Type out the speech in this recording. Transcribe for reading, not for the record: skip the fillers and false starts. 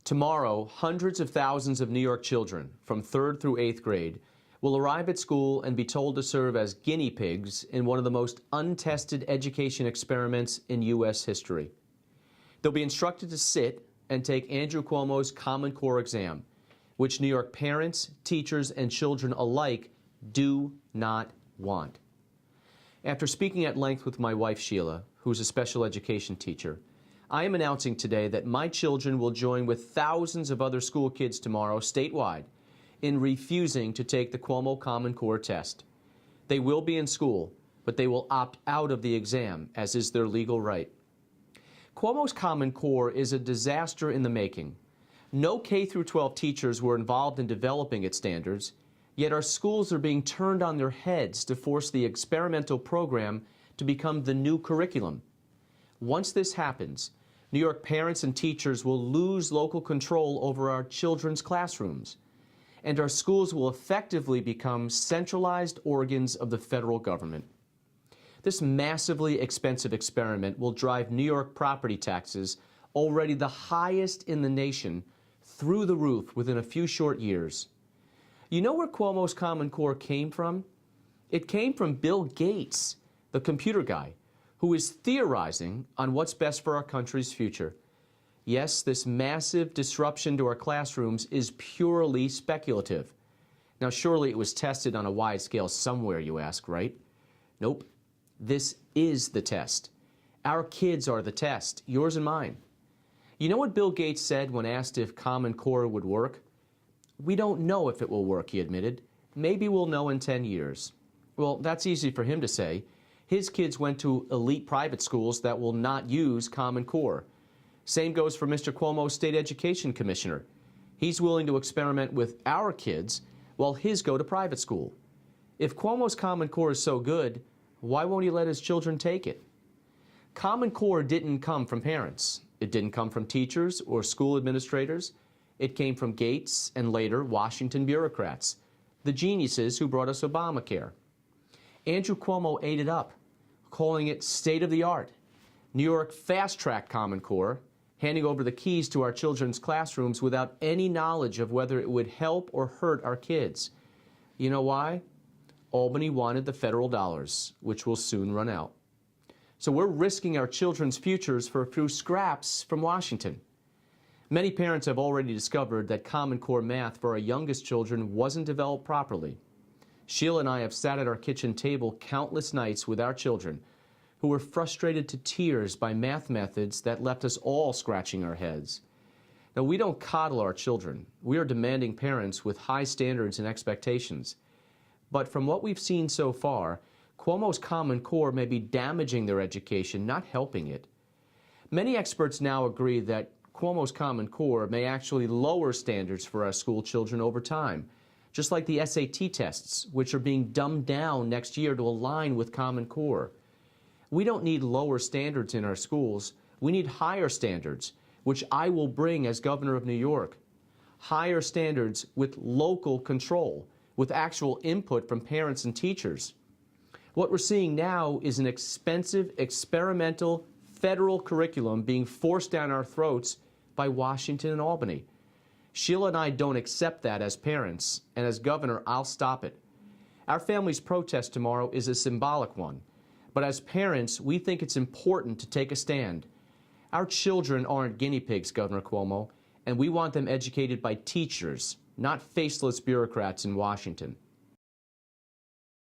Tomorrow, hundreds of thousands of New York children from 3rd through 8th grade will arrive at school and be told to serve as guinea pigs in one of the most untested education experiments in U.S. history. They'll be instructed to sit and take Andrew Cuomo's Common Core exam, which New York parents, teachers, and children alike do not want. After speaking at length with my wife, Sheila, who's a special education teacher, I am announcing today that my children will join with thousands of other school kids tomorrow statewide in refusing to take the Cuomo Common Core test. They will be in school, but they will opt out of the exam, as is their legal right. Cuomo's Common Core is a disaster in the making. No K-12 teachers were involved in developing its standards, yet our schools are being turned on their heads to force the experimental program to become the new curriculum. Once this happens, New York parents and teachers will lose local control over our children's classrooms, and our schools will effectively become centralized organs of the federal government. This massively expensive experiment will drive New York property taxes, already the highest in the nation, through the roof within a few short years. You know where Cuomo's Common Core came from? It came from Bill Gates, the computer guy, who is theorizing on what's best for our country's future. Yes, this massive disruption to our classrooms is purely speculative. Now, surely it was tested on a wide scale somewhere, you ask, right? Nope. This is the test. Our kids are the test, yours and mine. You know what Bill Gates said when asked if Common Core would work? We don't know if it will work, he admitted. Maybe we'll know in 10 years. Well, that's easy for him to say. His kids went to elite private schools that will not use Common Core. Same goes for Mr. Cuomo's state education commissioner. He's willing to experiment with our kids while his go to private school. If Cuomo's Common Core is so good, why won't he let his children take it? Common Core didn't come from parents. It didn't come from teachers or school administrators. It came from Gates and later Washington bureaucrats, the geniuses who brought us Obamacare. Andrew Cuomo ate it up, calling it state-of-the-art. New York fast-tracked Common Core, handing over the keys to our children's classrooms without any knowledge of whether it would help or hurt our kids. You know why? Albany wanted the federal dollars, which will soon run out. So we're risking our children's futures for a few scraps from Washington. Many parents have already discovered that Common Core math for our youngest children wasn't developed properly. Sheila and I have sat at our kitchen table countless nights with our children who were frustrated to tears by math methods that left us all scratching our heads. Now, we don't coddle our children. We are demanding parents with high standards and expectations. But from what we've seen so far, Cuomo's Common Core may be damaging their education, not helping it. Many experts now agree that Cuomo's Common Core may actually lower standards for our school children over time, just like the SAT tests, which are being dumbed down next year to align with Common Core. We don't need lower standards in our schools. We need higher standards, which I will bring as governor of New York. Higher standards with local control, with actual input from parents and teachers. What we're seeing now is an expensive, experimental, federal curriculum being forced down our throats by Washington and Albany. Sheila and I don't accept that as parents, and as governor, I'll stop it. Our family's protest tomorrow is a symbolic one, but as parents, we think it's important to take a stand. Our children aren't guinea pigs, Governor Cuomo, and we want them educated by teachers, not faceless bureaucrats in Washington.